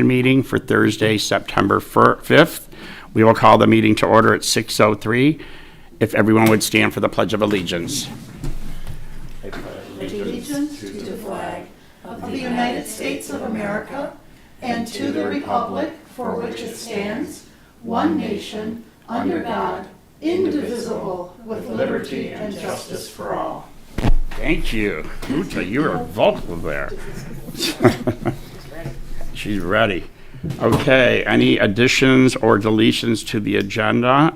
meeting for Thursday, September 5th. We will call the meeting to order at 6:03. If everyone would stand for the Pledge of Allegiance. Allegiance to the flag of the United States of America and to the republic for which it stands, one nation, under God, indivisible, with liberty and justice for all. Thank you. Uta, you were vocal there. She's ready. Okay, any additions or deletions to the agenda?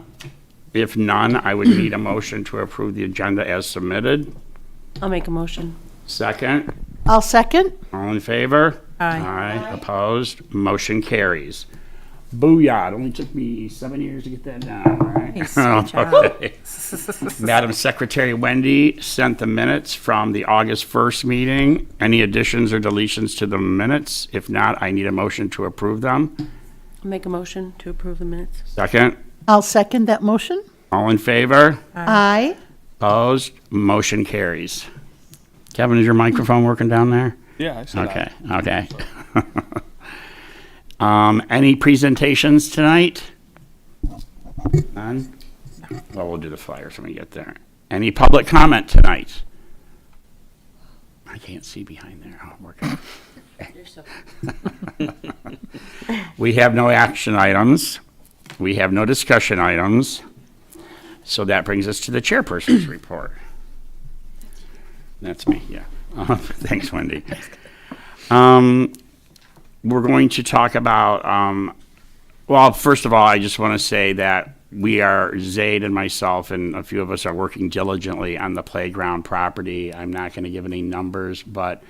If none, I would need a motion to approve the agenda as submitted. I'll make a motion. Second, I'll second. all in favor? Aye. Aye. Opposed? Motion carries. Booyah, it only took me 7 years to get that down, right? Nice, good job. Okay. Madam Secretary Wendy sent the minutes from the August 1st meeting. Any additions or deletions to the minutes? If not, I need a motion to approve them. I'll make a motion to approve the minutes. Second, I'll second that motion. all in favor? Aye. Opposed? Motion carries. Kevin, is your microphone working down there? Yeah, I see that. Okay. Any presentations tonight? None? Well, we'll do the flyers when we get there. Any public comment tonight? I can't see behind there. Oh, working. We have no action items. We have no discussion items. So that brings us to the chairperson's report. That's me, yeah. Thanks, Wendy. We're going to talk about, well, first of all, I just want to say that Zaid and myself and a few of us are working diligently on the playground property. I'm not going to give any numbers, but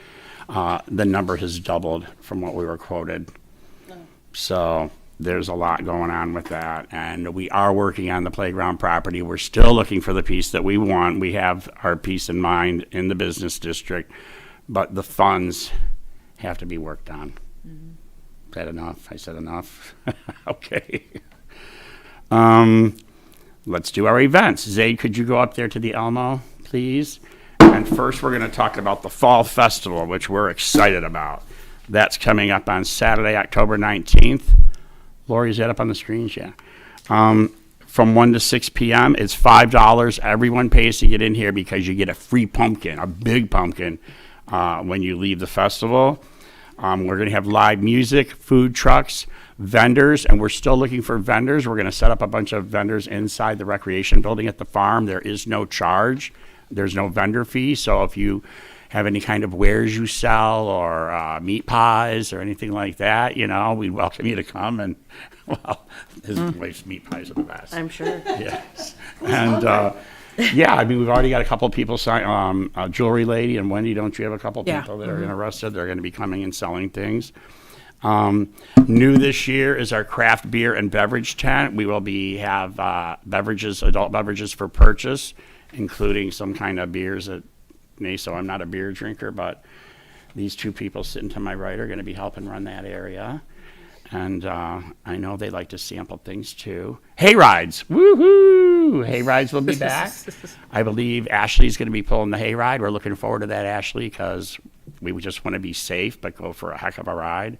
the number has doubled from what we were quoted. So there's a lot going on with that, and we are working on the playground property. We're still looking for the piece that we want. We have our piece in mind in the business district, but the funds have to be worked on. Is that enough? I said enough? Okay. Let's do our events. Zaid, could you go up there to the Elmo, please? And first, we're going to talk about the Fall Festival, which we're excited about. That's coming up on Saturday, October 19th. Lori, is that up on the screens? Yeah. From 1 to 6 p.m. It's $5. Everyone pays to get in here because you get a free pumpkin, a big pumpkin, when you leave the festival. We're going to have live music, food trucks, vendors, and we're still looking for vendors. We're going to set up a bunch of vendors inside the recreation building at the farm. There is no charge. There's no vendor fee. So if you have any kind of wares you sell or meat pies or anything like that, we'd welcome you to come. And, well, his wife's meat pies are the best. I'm sure. Yes. And, yeah, I mean, we've already got a couple of people sign, a jewelry lady, and Wendy, don't you have a couple of people that are interested? They're going to be coming and selling things. New this year is our craft beer and beverage tent. We will have beverages, adult beverages for purchase, including some kind of beers that, so I'm not a beer drinker, but these two people sitting to my right are going to be helping run that area. And I know they like to sample things too. Hay rides, woohoo! Hay rides will be back. I believe Ashley's going to be pulling the hay ride. We're looking forward to that, Ashley, because we just want to be safe, but go for a heck of a ride.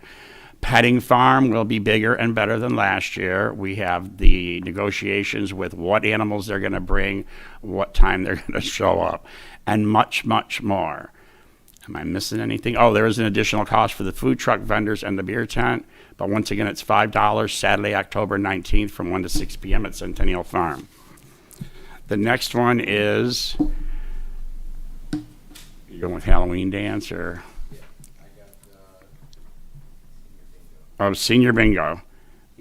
Petting farm will be bigger and better than last year. We have the negotiations with what animals they're going to bring, what time they're going to show up, and much, much more. Am I missing anything? Oh, there is an additional cost for the food truck vendors and the beer tent. But once again, it's $5 Saturday, October 19th from 1 to 6 p.m. at Centennial Farm. The next one is, you going with Halloween dance or? Senior bingo.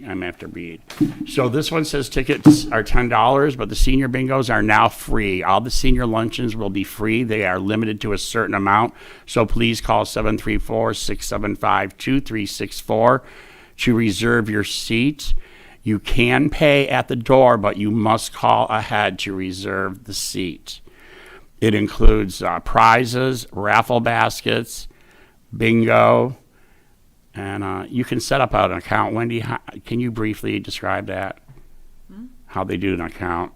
I'm after Reed. So this one says tickets are $10, but the senior bingos are now free. All the senior luncheons will be free. They are limited to a certain amount. So please call 734-675-2364 to reserve your seat. You can pay at the door, but you must call ahead to reserve the seat. It includes prizes, raffle baskets, bingo, and you can set up an account. Wendy, can you briefly describe that? How they do an account?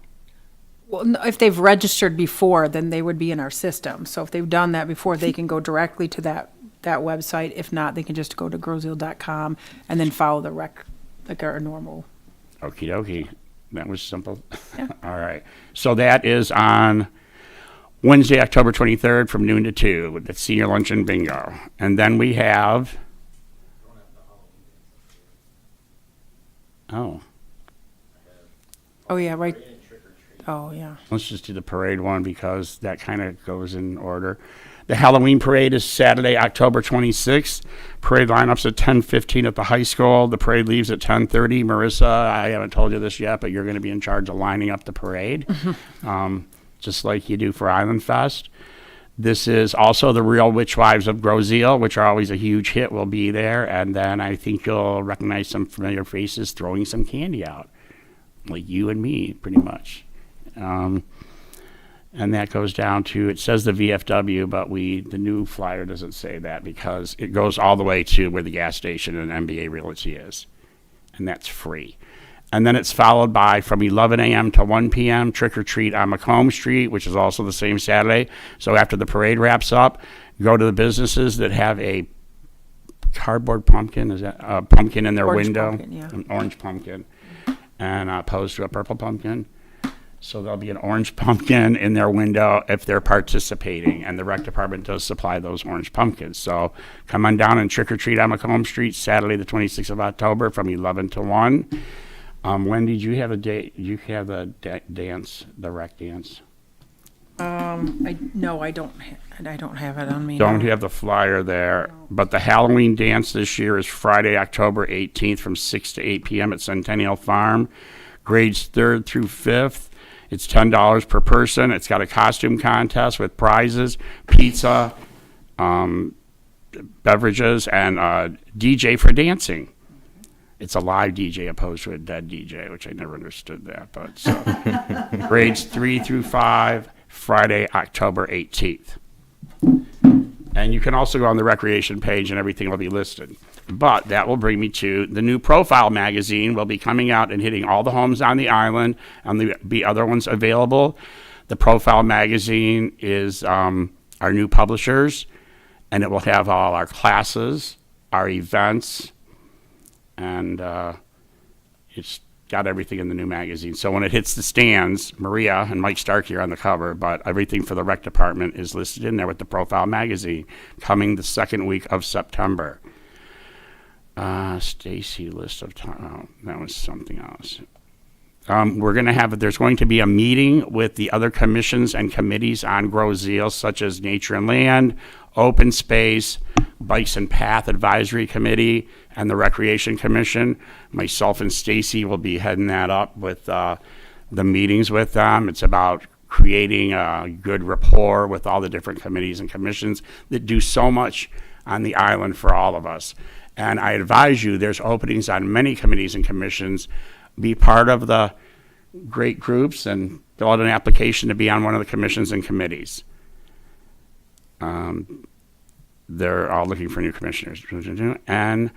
Well, if they've registered before, then they would be in our system. So if they've done that before, they can go directly to that that website. If not, they can just go to grosseal.com and then follow the rec, like our normal. Okie dokie. That was simple. All right. So that is on Wednesday, October 23rd from noon to 2 with the senior luncheon bingo. And then we have. Oh, Oh, yeah, right. Oh, yeah. let's just do the parade one because that kind of goes in order. The Halloween parade is Saturday, October 26th. Parade lineup's at 10:15 at the high school. The parade leaves at 10:30. Marissa, I haven't told you this yet, but you're going to be in charge of lining up the parade, just like you do for Island Fest. This is also the Real Witch Wives of Groseal, which are always a huge hit, will be there. And then I think you'll recognize some familiar faces throwing some candy out, like you and me, pretty much. And that goes down to, it says the VFW, but the new flyer doesn't say that because it goes all the way to where the gas station and NBA Realty is. And that's free. And then it's followed by from 11 a.m. to 1 p.m. trick or treat on Macomb Street, which is also the same Saturday. So after the parade wraps up, go to the businesses that have a cardboard pumpkin, is that a pumpkin in their Orange window? pumpkin, yeah. An orange pumpkin, and opposed to a purple pumpkin. So there'll be an orange pumpkin in their window if they're participating, and the rec department does supply those orange pumpkins. So come on down and trick or treat on Macomb Street Saturday the 26th of October from 11 to 1. When did you have a date? You have the dance, the rec dance? No, I don't have it on me. Don't no. have the flyer there, but the Halloween dance this year is Friday, October 18th from 6 to 8 p.m. at Centennial Farm. Grades 3rd through 5th. It's $10 per person. It's got a costume contest with prizes, pizza, beverages, and DJ for dancing. It's a live DJ opposed to a dead DJ, which I never understood that. But so, grades 3 through 5, Friday, October 18th. And you can also go on the recreation page and everything will be listed. But that will bring me to the new Profile magazine will be coming out and hitting all the homes on the island, and there'll be other ones available. The Profile magazine is our new publishers, and it will have all our classes, our events, and it's got everything in the new magazine. So when it hits the stands, Maria and Mike Stark here on the cover, but everything for the rec department is listed in there with the Profile magazine coming the second week of September. Stacy list of time. Oh, that was something else. There's going to be a meeting with the other commissions and committees on Groseal, such as Nature and Land, Open Space, Bikes and Path Advisory Committee, and the Recreation Commission. Myself and Stacy will be heading that up with the meetings with them. It's about creating a good rapport with all the different committees and commissions that do so much on the island for all of us. And I advise you, there's openings on many committees and commissions. Be part of the great groups and fill out an application to be on one of the commissions and committees. They're all looking for new commissioners. And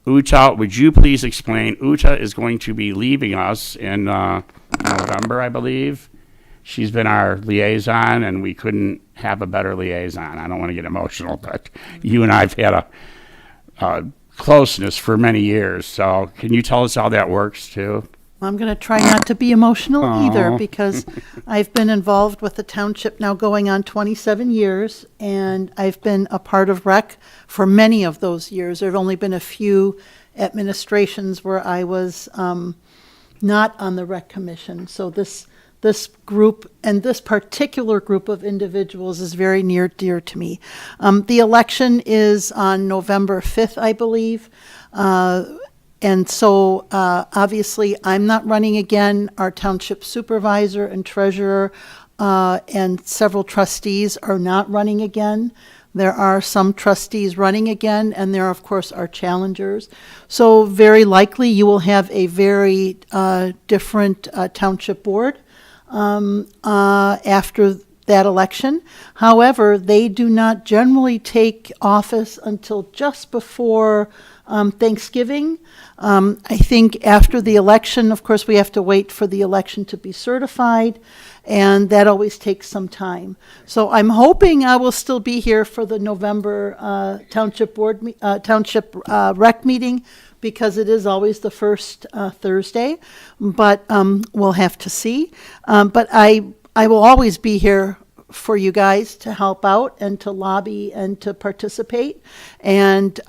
Uta, would you please explain? Uta is going to be leaving us in November, I believe. She's been our liaison, and we couldn't have a better liaison. I don't want to get emotional, but you and I have had a closeness for many years. So can you tell us how that works too? I'm going to try not to be emotional either Aw. because I've been involved with the township now going on 27 years, and I've been a part of rec for many of those years. There have only been a few administrations where I was not on the rec commission. So this group and this particular group of individuals is very near dear to me. The election is on November 5th, I believe. And so obviously I'm not running again. Our township supervisor and treasurer and several trustees are not running again. There are some trustees running again, and there, of course, are challengers. So very likely you will have a very different township board after that election. However, they do not generally take office until just before Thanksgiving. I think after the election, of course, we have to wait for the election to be certified, and that always takes some time. So I'm hoping I will still be here for the November Township Rec meeting, because it is always the first Thursday, but we'll have to see. But I will always be here for you guys to help out and to lobby and to participate. And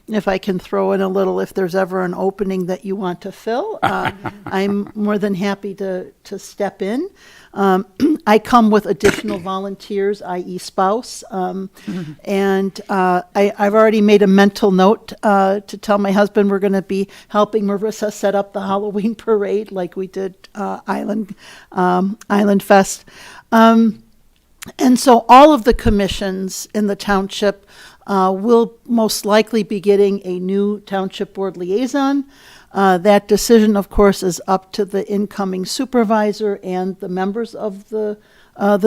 if I can throw in a little, if there's ever an opening that you want to fill, I'm more than happy to step in. I come with additional volunteers, i.e. spouse. And I've already made a mental note to tell my husband we're going to be helping Marissa set up the Halloween parade like we did Island Fest. And so all of the commissions in the township will most likely be getting a new township board liaison. That decision, of course, is up to the incoming supervisor and the members of the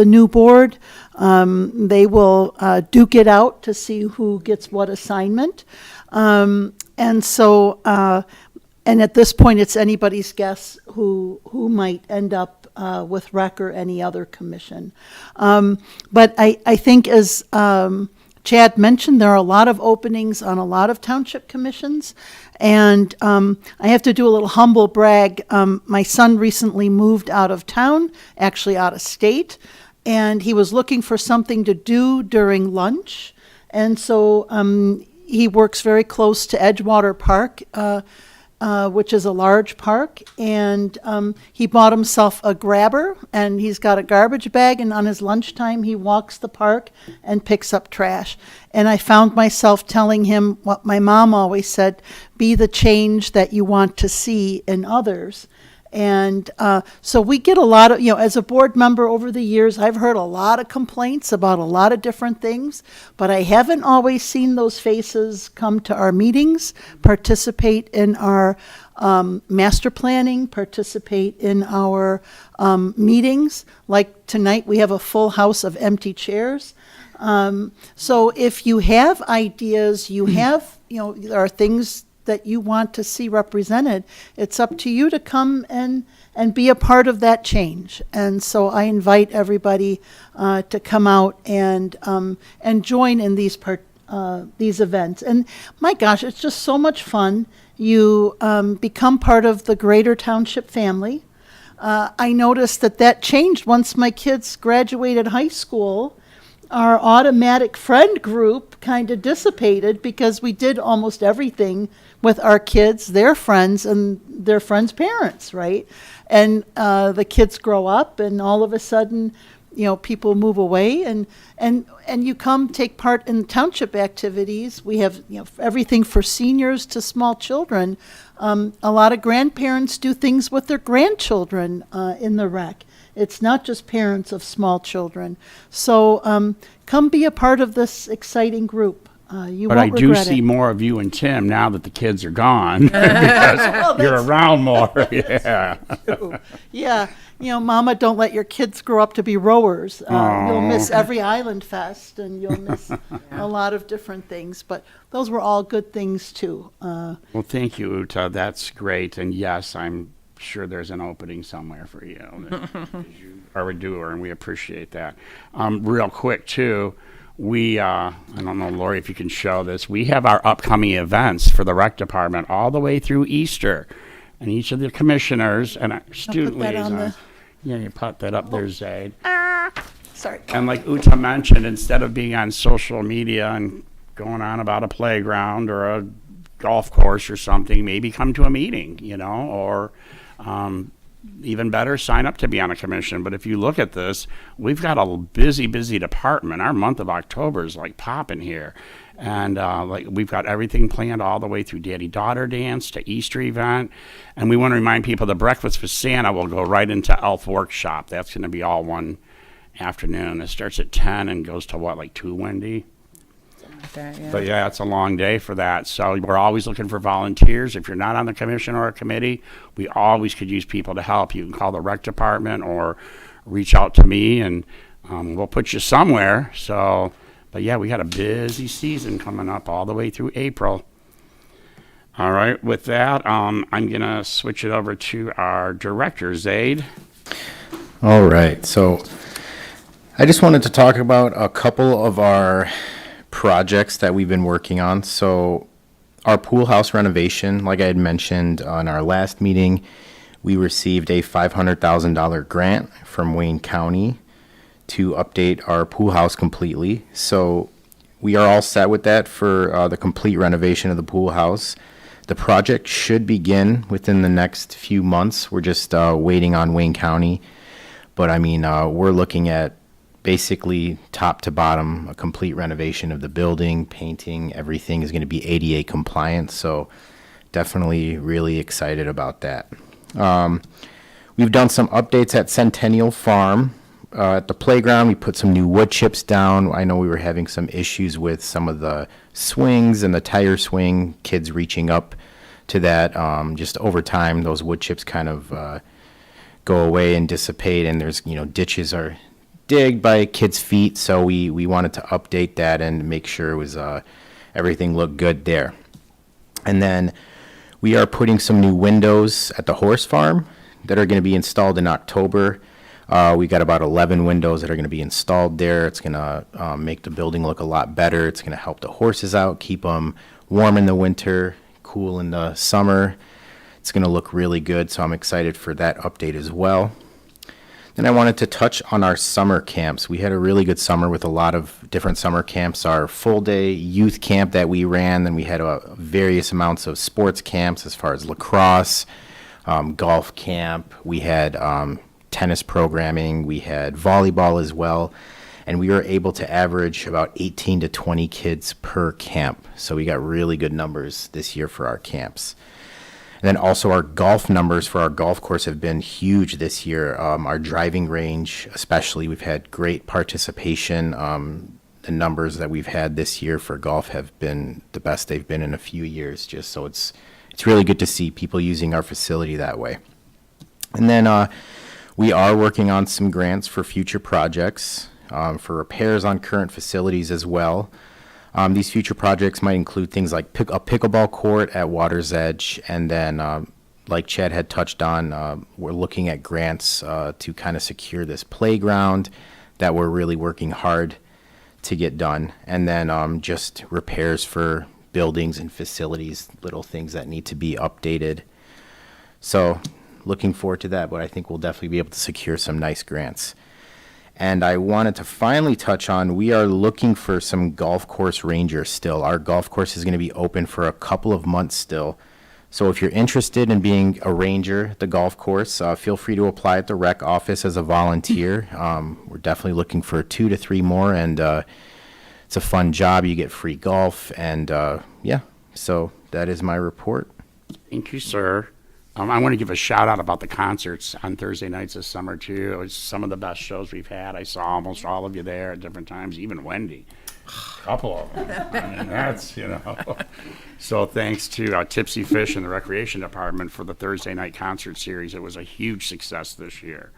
new board. They will duke it out to see who gets what assignment. And at this point, it's anybody's guess who might end up with rec or any other commission. But I think, as Chad mentioned, there are a lot of openings on a lot of township commissions. And I have to do a little humble brag. My son recently moved out of town, actually out of state, and he was looking for something to do during lunch. And so he works very close to Edgewater Park, which is a large park, and he bought himself a grabber, and he's got a garbage bag, and on his lunchtime he walks the park and picks up trash. And I found myself telling him what my mom always said: be the change that you want to see in others. And so we get a lot of, as a board member over the years, I've heard a lot of complaints about a lot of different things, but I haven't always seen those faces come to our meetings, participate in our master planning, participate in our meetings. Like tonight, we have a full house of empty chairs. So if you have ideas, you have, there are things that you want to see represented, it's up to you to come and be a part of that change. And so I invite everybody to come out and join in these events. And my gosh, it's just so much fun. You become part of the greater township family. I noticed that changed once my kids graduated high school. Our automatic friend group kind of dissipated because we did almost everything with our kids, their friends, and their friends' parents, right? And the kids grow up, and all of a sudden, people move away, and you come take part in township activities. We have everything for seniors to small children. A lot of grandparents do things with their grandchildren in the rec. It's not just parents of small children. So come be a part of this exciting group. You But won't I do regret see it. more of you and Tim now that the kids are gone because you're around more. Yeah. Yeah, Mama, don't let your kids grow up to be rowers. You'll miss every Island Fest, and you'll miss a lot of different things. But those were all good things too. Well, thank you, Uta. That's great. And yes, I'm sure there's an opening somewhere for you. 'Cause you are a doer, and we appreciate that. Real quick, too, we, I don't know, Lori, if you can show this, we have our upcoming events for the rec department all the way through Easter. And each of the commissioners and our student that on liaisons. Yeah, you put that up there, Zaid. Sorry. And like Uta mentioned, instead of being on social media and going on about a playground or a golf course or something, maybe come to a meeting, or even better, sign up to be on a commission. But if you look at this, we've got a busy department. Our month of October is like popping here. And we've got everything planned all the way through Daddy-Daughter Dance to Easter event. And we want to remind people the Breakfast with Santa will go right into Elf Workshop. That's going to be all one afternoon. It starts at 10 and goes to what, like 2, Wendy? But yeah, it's a long day for that. So we're always looking for volunteers. If you're not on the commission or a committee, we always could use people to help. You can call the rec department or reach out to me, and we'll put you somewhere. So, but yeah, we got a busy season coming up all the way through April. All right, with that, I'm going to switch it over to our director, Zaid. All right, so I just wanted to talk about a couple of our projects that we've been working on. So our pool house renovation, like I had mentioned on our last meeting, we received a $500,000 grant from Wayne County to update our pool house completely. So we are all set with that for the complete renovation of the pool house. The project should begin within the next few months. We're just waiting on Wayne County. But I mean, we're looking at basically top to bottom, a complete renovation of the building, painting, everything is going to be ADA compliant. So definitely really excited about that. We've done some updates at Centennial Farm. At the playground, we put some new wood chips down. I know we were having some issues with some of the swings and the tire swing, kids reaching up to that. Just over time, those wood chips kind of go away and dissipate, and there's, ditches are digged by kids' feet. So we wanted to update that and make sure it was everything looked good there. And then we are putting some new windows at the horse farm that are going to be installed in October. We got about 11 windows that are going to be installed there. It's going to make the building look a lot better. It's going to help the horses out, keep them warm in the winter, cool in the summer. It's going to look really good, so I'm excited for that update as well. Then I wanted to touch on our summer camps. We had a really good summer with a lot of different summer camps. Our full-day youth camp that we ran, then we had various amounts of sports camps as far as lacrosse, golf camp. We had tennis programming, we had volleyball as well, and we were able to average about 18 to 20 kids per camp. So we got really good numbers this year for our camps. And then also our golf numbers for our golf course have been huge this year. Our driving range, especially, we've had great participation. The numbers that we've had this year for golf have been the best they've been in a few years. Just so it's really good to see people using our facility that way. And then we are working on some grants for future projects, for repairs on current facilities as well. These future projects might include things like a pickleball court at Water's Edge, and then, like Chad had touched on, we're looking at grants to kind of secure this playground that we're really working hard to get done, and then just repairs for buildings and facilities, little things that need to be updated. So looking forward to that, but I think we'll definitely be able to secure some nice grants. And I wanted to finally touch on, we are looking for some golf course rangers still. Our golf course is going to be open for a couple of months still. So if you're interested in being a ranger at the golf course, feel free to apply at the rec office as a volunteer. We're definitely looking for 2 to 3 more, and it's a fun job. You get free golf, and yeah, so that is my report. Thank you, sir. I want to give a shout out about the concerts on Thursday nights this summer too. It was some of the best shows we've had. I saw almost all of you there at different times, even Wendy. A couple of them. I mean, that's, So thanks to Tipsy Fish and the Recreation Department for the Thursday night concert series. It was a huge success this year.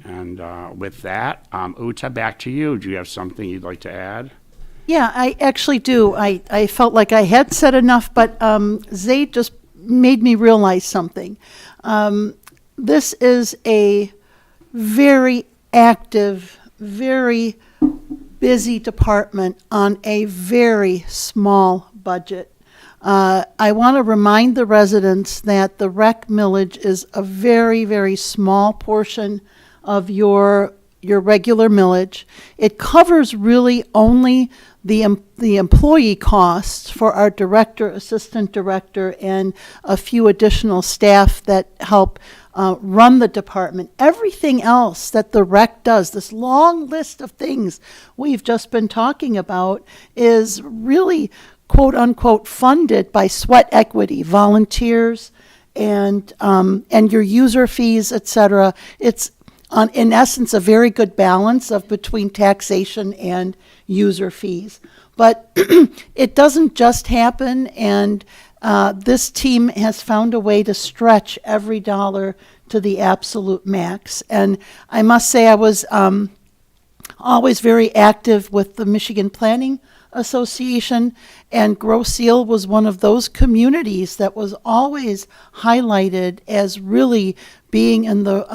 And with that, Uta, back to you. Do you have something you'd like to add? Yeah, I actually do. I felt like I had said enough, but Zaid just made me realize something. This is a very active, very busy department on a very small budget. I want to remind the residents that the rec millage is a very, very small portion of your regular millage. It covers really only the employee costs for our director, assistant director, and a few additional staff that help run the department. Everything else that the rec does, this long list of things we've just been talking about, is really quote unquote funded by sweat equity, volunteers, and your user fees, etc. It's in essence a very good balance of between taxation and user fees. But it doesn't just happen, and this team has found a way to stretch every dollar to the absolute max. And I must say I was always very active with the Michigan Planning Association, and Grosse Ile was one of those communities that was always highlighted as really being in the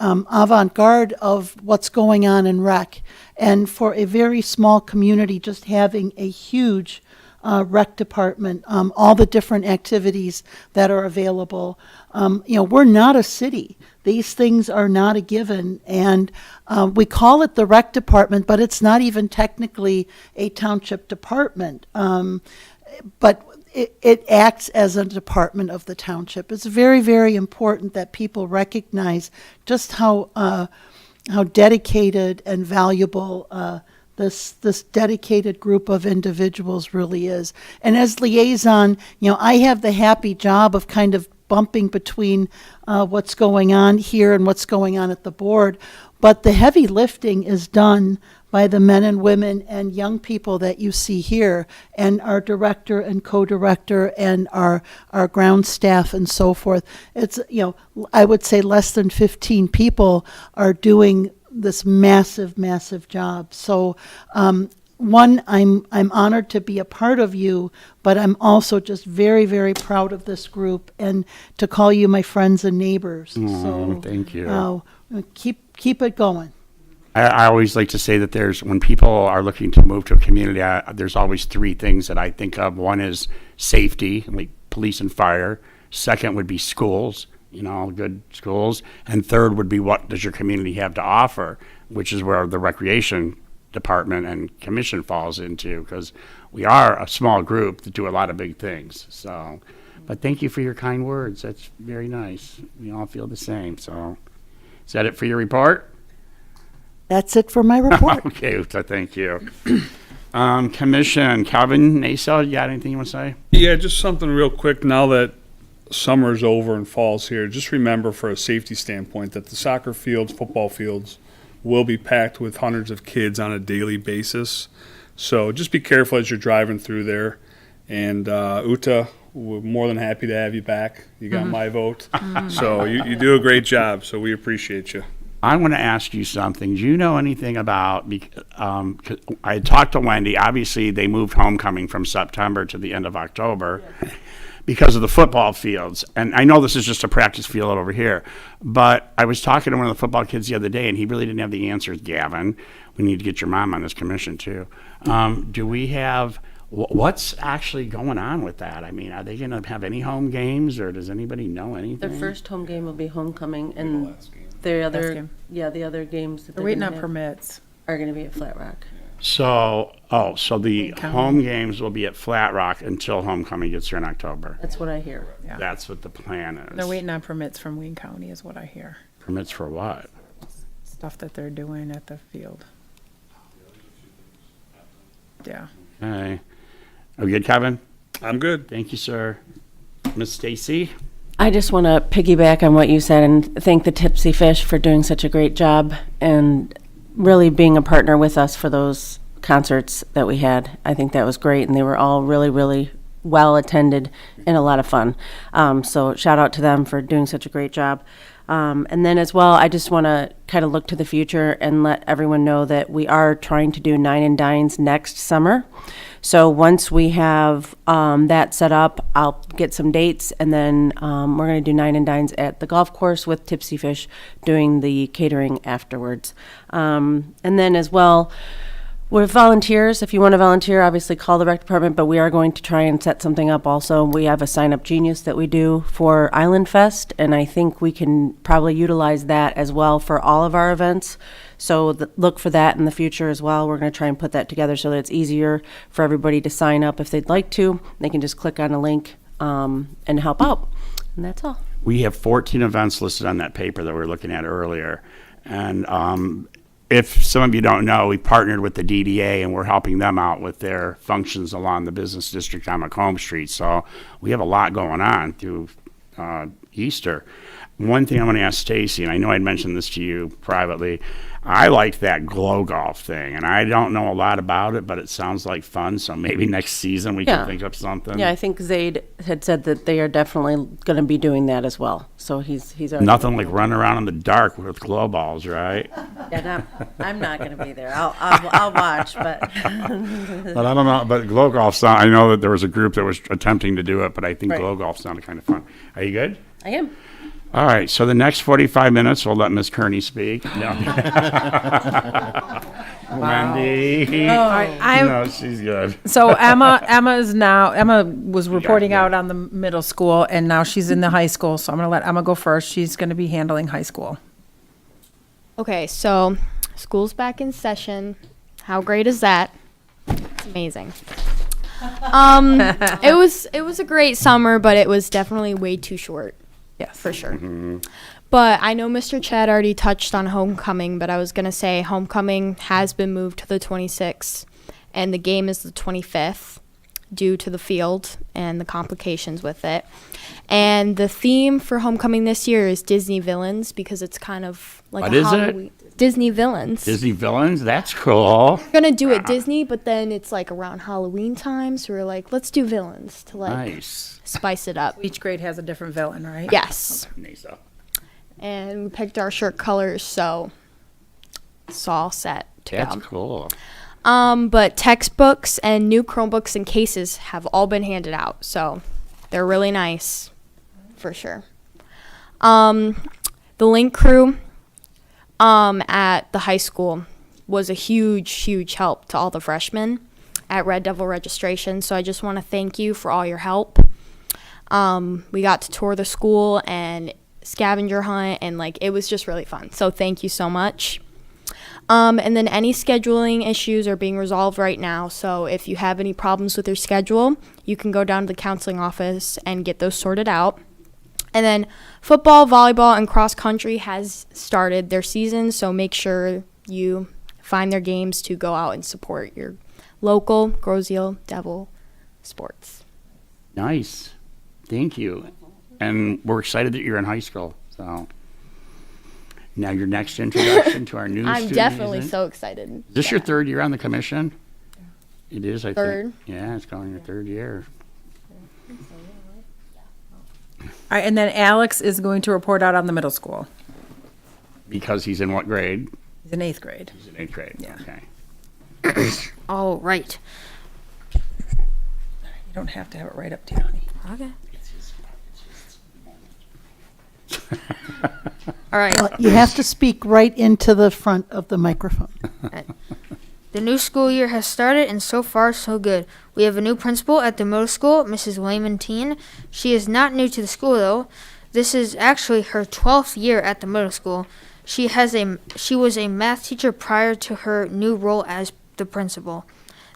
avant-garde of what's going on in rec. And for a very small community, just having a huge rec department, all the different activities that are available. We're not a city. These things are not a given. And we call it the rec department, but it's not even technically a township department. But it acts as a department of the township. It's very, very important that people recognize just how dedicated and valuable this dedicated group of individuals really is. And as liaison, I have the happy job of kind of bumping between what's going on here and what's going on at the board. But the heavy lifting is done by the men and women and young people that you see here, and our director and co-director and our ground staff and so forth. It's, I would say less than 15 people are doing this massive, massive job. So, one, I'm honored to be a part of you, but I'm also just very, very proud of this group and to call you my friends and neighbors. So, thank you. Keep it going. I always like to say that when people are looking to move to a community, there's always three things that I think of. One is safety, like police and fire. Second would be schools, good schools. And third would be, what does your community have to offer, which is where the recreation department and commission falls into, because we are a small group that do a lot of big things. So, but thank you for your kind words. That's very nice. We all feel the same. So, is that it for your report? That's it for my report. Okay, so thank you. Commission, Calvin Naso, you got anything you want to say? Yeah, just something real quick. Now that summer's over and fall's here, just remember, for a safety standpoint, that the soccer fields, football fields will be packed with hundreds of kids on a daily basis. So just be careful as you're driving through there. And Uta, we're more than happy to have you back. You got my vote. So you do a great job, so we appreciate you. I want to ask you something. Do you know anything about, I had talked to Wendy, obviously they moved homecoming from September to the end of October because of the football fields. And I know this is just a practice field over here, but I was talking to one of the football kids the other day, and he really didn't have the answers. Gavin, we need to get your mom on this commission too. Do we have, what's actually going on with that? I mean, are they going to have any home games, or does anybody know anything? Their first home game will be homecoming, and the other games that They're waiting on permits. are going to be at Flat Rock. So the County. home games will be at Flat Rock until homecoming gets here in October. That's what I hear. Yeah. That's what the plan is. They're waiting on permits from Wayne County is what I hear. Permits for what? Stuff that they're doing at the field. Yeah. Okay. Are we good, Kevin? I'm good. Thank you, sir. Miss Stacy? I just want to piggyback on what you said and thank the Tipsy Fish for doing such a great job and really being a partner with us for those concerts that we had. I think that was great, and they were all really, really well attended and a lot of fun. So shout out to them for doing such a great job. And then as well, I just want to kind of look to the future and let everyone know that we are trying to do Nine and Dines next summer. So once we have that set up, I'll get some dates, and then we're going to do Nine and Dines at the golf course with Tipsy Fish doing the catering afterwards. And then as well, with volunteers, if you want to volunteer, obviously call the rec department, but we are going to try and set something up also. We have a Sign Up Genius that we do for Island Fest, and I think we can probably utilize that as well for all of our events. So look for that in the future as well. We're going to try and put that together so that it's easier for everybody to sign up if they'd like to. They can just click on a link and help out. And that's all. We have 14 events listed on that paper that we were looking at earlier. And if some of you don't know, we partnered with the DDA, and we're helping them out with their functions along the business district on Macomb Street. So we have a lot going on through Easter. one thing I want to ask Stacy, and I know I'd mentioned this to you privately. I like that glow golf thing, and I don't know a lot about it, but it sounds like fun. So maybe next season we Yeah. can think of something. Yeah, I think Zaid had said that they are definitely going to be doing that as well. So he's already. Nothing like running around in the dark with glow balls, right? Yeah, I'm not going to be there. I'll watch, but But I don't know. But glow golf sound. I know that there was a group that was attempting to do it, but I think Right. glow golf sounded kind of fun. Are you good? I am. All right. So the next 45 minutes, we'll let Miss Kearney speak. No. Wendy. I'm, No, she's good. so Emma was reporting out on the middle school, and now she's in the high school, so I'm gonna let Emma go first. She's gonna be handling high school. Okay, so school's back in session. How great is that? It's amazing. It was a great summer, but it was definitely way too short. Yes. For sure. But I know Mr. Chad already touched on homecoming, but I was going to say homecoming has been moved to the 26th, and the game is the 25th due to the field and the complications with it. And the theme for homecoming this year is Disney villains, because it's kind of like What a is it? Halloween. Disney villains. Disney villains? That's cool. We're going to do it Disney, but then it's like around Halloween time, so we're like, let's do villains to like Nice. spice it up. Each grade has a different villain, right? Yes. Nice. And we picked our shirt colors, so it's all set to That's go. cool. But textbooks and new Chromebooks and cases have all been handed out, so they're really nice, for sure. The Link crew at the high school was a huge help to all the freshmen at Red Devil registration, so I just want to thank you for all your help. We got to tour the school and scavenger hunt, and like it was just really fun, so thank you so much. And then any scheduling issues are being resolved right now, so if you have any problems with your schedule, you can go down to the counseling office and get those sorted out. And then football, volleyball, and cross country has started their season, so make sure you find their games to go out and support your local Groseal Devil sports. Nice. Thank you. And we're excited that you're in high school. So now your next introduction to our new I'm student, definitely isn't it? so excited. Is this your Yeah. third year on the commission? It is, I Third. think. Yeah, it's going your third year. All right, and then Alex is going to report out on the middle school. Because he's in what grade? He's in 8th grade. He's in 8th grade. Yeah. Okay. All right. You don't have to have it right up to you, honey. Okay. All right. You have to speak right into the front of the microphone. The new school year has started, and so far, so good. We have a new principal at the middle school, Mrs. Layman-Teen. She is not new to the school, though. This is actually her 12th year at the middle school. She was a math teacher prior to her new role as the principal.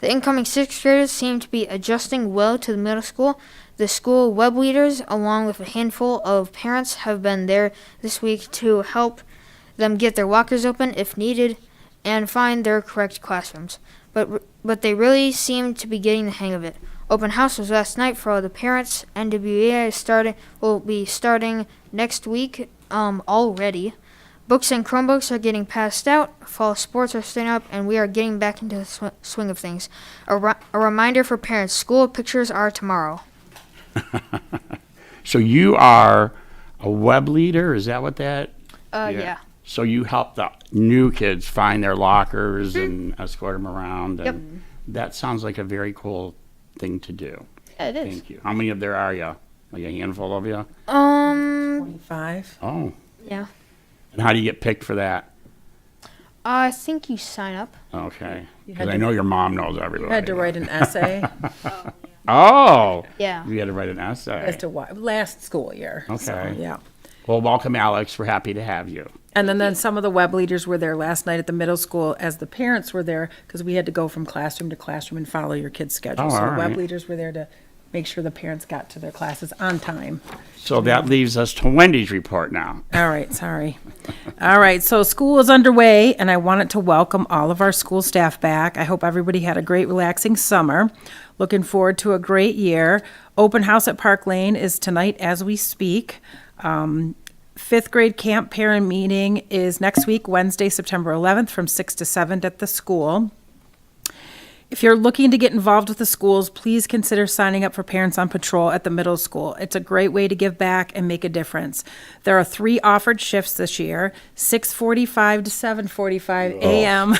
The incoming 6th graders seem to be adjusting well to the middle school. The school web leaders, along with a handful of parents, have been there this week to help them get their lockers open if needed and find their correct classrooms. But they really seem to be getting the hang of it. Open house was last night for all the parents. NWA will be starting next week already. Books and Chromebooks are getting passed out. Fall sports are starting up, and we are getting back into the swing of things. A reminder for parents: school pictures are tomorrow. So you are a web leader? Is that what that? Yeah. So you help the new kids find their lockers and escort them around. And Yep. That sounds like a very cool thing to do. Yeah, it is. Thank you. How many of there are you? Like a handful of you? 25. Oh. Yeah. And how do you get picked for that? I think you sign up. Okay. You Because had I to- know your mom knows everybody. You had to write an essay Oh. Yeah. You had to write an essay. as to why, last school year. So, Okay. yeah. Well, welcome, Alex. We're happy to have you. And then some of the web leaders were there last night at the middle school as the parents were there, because we had to go from classroom to classroom and follow your kid's schedule. Oh, So all web right. leaders were there to make sure the parents got to their classes on time. So that leaves us to Wendy's report now. All right, sorry. All right, so school is underway, and I wanted to welcome all of our school staff back. I hope everybody had a great, relaxing summer. Looking forward to a great year. Open house at Park Lane is tonight as we speak. fifth grade camp parent meeting is next week, Wednesday, September 11th, from 6 to 7 at the school. If you're looking to get involved with the schools, please consider signing up for Parents on Patrol at the middle school. It's a great way to give back and make a difference. There are 3 offered shifts this year, 6:45 to 7:45 a.m.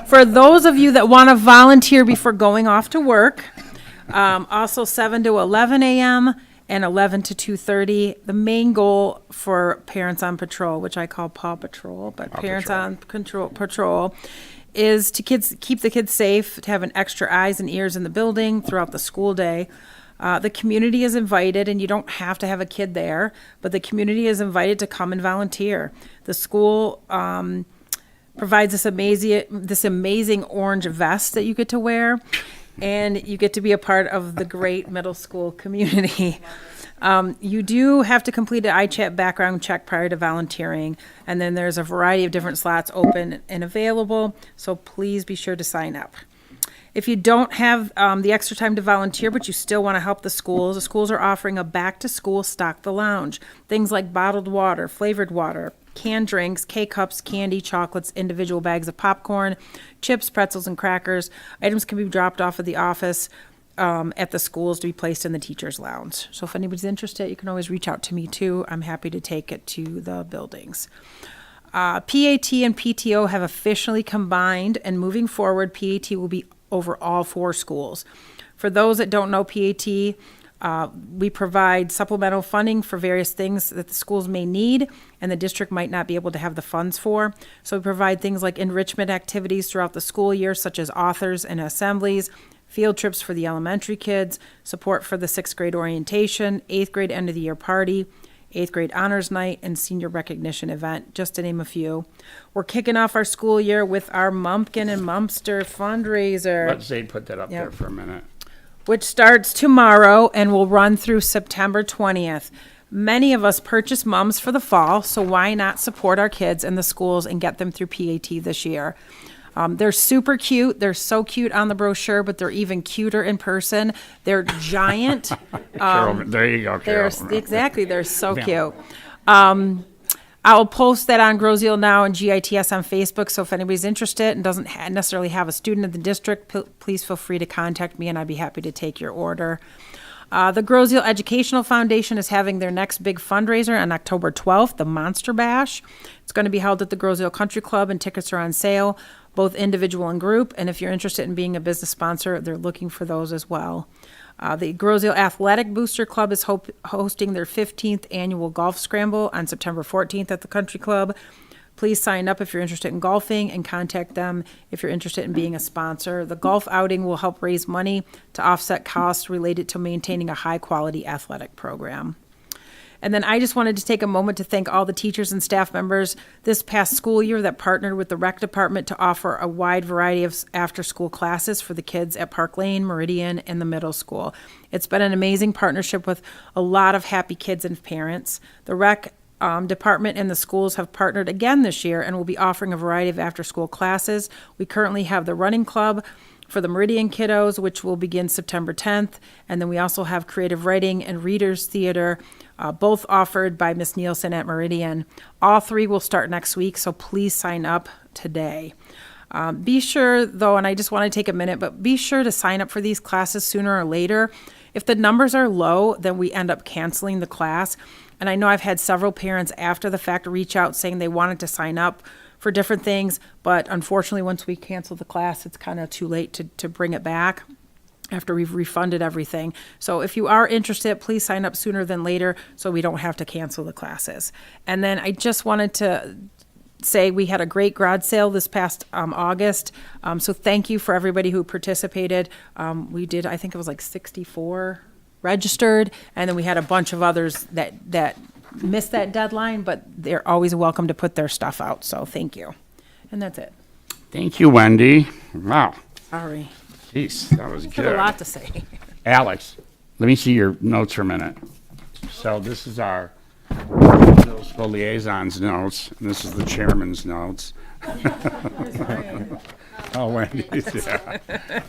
For those of you that want to volunteer before going off to work, also 7 to 11 a.m. and 11 to 2:30. The main goal for Parents on Patrol, which I call Paw Patrol, but Parents on Patrol, is to keep the kids safe, to have an extra eyes and ears in the building throughout the school day. The community is invited, and you don't have to have a kid there, but the community is invited to come and volunteer. The school provides this amazing orange vest that you get to wear, and you get to be a part of the great middle school community. You do have to complete an iChat background check prior to volunteering, and then there's a variety of different slots open and available, so please be sure to sign up. If you don't have the extra time to volunteer, but you still want to help the schools are offering a back-to-school Stock the Lounge. Things like bottled water, flavored water, canned drinks, K-Cups, candy, chocolates, individual bags of popcorn, chips, pretzels, and crackers. Items can be dropped off at the office at the schools to be placed in the teacher's lounge. So if anybody's interested, you can always reach out to me too. I'm happy to take it to the buildings. PAT and PTO have officially combined, and moving forward, PAT will be over all 4 schools. For those that don't know PAT, we provide supplemental funding for various things that the schools may need and the district might not be able to have the funds for. So we provide things like enrichment activities throughout the school year, such as authors and assemblies, field trips for the elementary kids, support for the 6th grade orientation, 8th grade end of the year party, 8th grade honors night, and senior recognition event, just to name a few. We're kicking off our school year with our Mumpkin and Mumpster fundraiser, Let's say put that up there for a minute. which starts tomorrow and will run through September 20th. Many of us purchase mums for the fall, so why not support our kids in the schools and get them through PAT this year? They're super cute. They're so cute on the brochure, but they're even cuter in person. They're giant. Carol, there you go, Carol. They're so cute. I'll post that on Groseal Now and GITS on Facebook, so if anybody's interested and doesn't necessarily have a student in the district, please feel free to contact me, and I'd be happy to take your order. The Groseal Educational Foundation is having their next big fundraiser on October 12th, the Monster Bash. It's going to be held at the Groseal Country Club, and tickets are on sale, both individual and group. And if you're interested in being a business sponsor, they're looking for those as well. The Groseal Athletic Booster Club is hosting their 15th annual golf scramble on September 14th at the Country Club. Please sign up if you're interested in golfing and contact them if you're interested in being a sponsor. The golf outing will help raise money to offset costs related to maintaining a high-quality athletic program. And then I just wanted to take a moment to thank all the teachers and staff members this past school year that partnered with the rec department to offer a wide variety of after-school classes for the kids at Park Lane, Meridian, and the middle school. It's been an amazing partnership with a lot of happy kids and parents. The rec department and the schools have partnered again this year and will be offering a variety of after-school classes. We currently have the running club for the Meridian kiddos, which will begin September 10th. And then we also have creative writing and readers theater, both offered by Miss Nielsen at Meridian. All 3 will start next week, so please sign up today. Be sure, though, and I just want to take a minute, but be sure to sign up for these classes sooner or later. If the numbers are low, then we end up canceling the class. And I know I've had several parents after the fact reach out saying they wanted to sign up for different things, but unfortunately, once we cancel the class, it's kind of too late to bring it back after we've refunded everything. So if you are interested, please sign up sooner than later so we don't have to cancel the classes. And then I just wanted to say we had a great garage sale this past August. So thank you for everybody who participated. We did, I think it was like 64 registered, and then we had a bunch of others that missed that deadline, but they're always welcome to put their stuff out. So thank you. And that's it. Thank you, Wendy. Wow. Sorry. Jeez, that was I have a good. lot to say. Alex, let me see your notes for a minute. So this is our middle school liaison's notes, and this is the chairman's notes. Oh, Wendy's, yeah.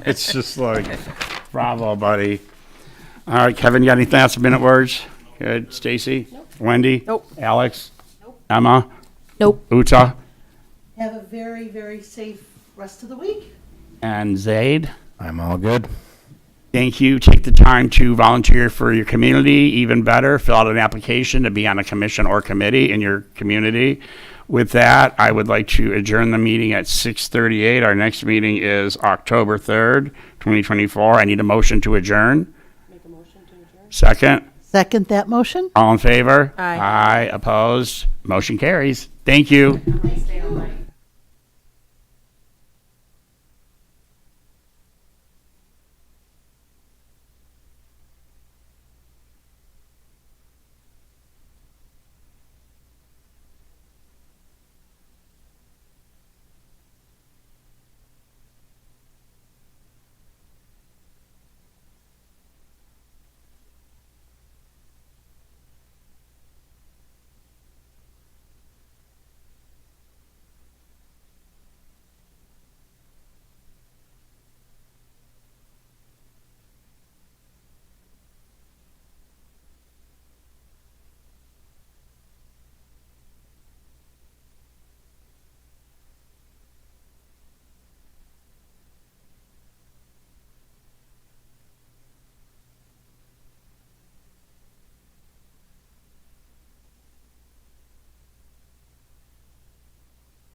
It's just like, bravo, buddy. All right, Kevin, you got anything else, minute words? Good. Stacy? Nope, Wendy? Nope. Alex? Emma? Nope. Uta? Have a very, very safe rest of the week. And Zaid? I'm all good. Thank you. Take the time to volunteer for your community. Even better, fill out an application to be on a commission or committee in your community. With that, I would like to adjourn the meeting at 6:38. Our next meeting is October 3rd, 2024. I need a motion to adjourn. Make a motion to adjourn. Second. Second that motion? All in favor? Aye. Aye. Opposed? Motion carries. Thank you.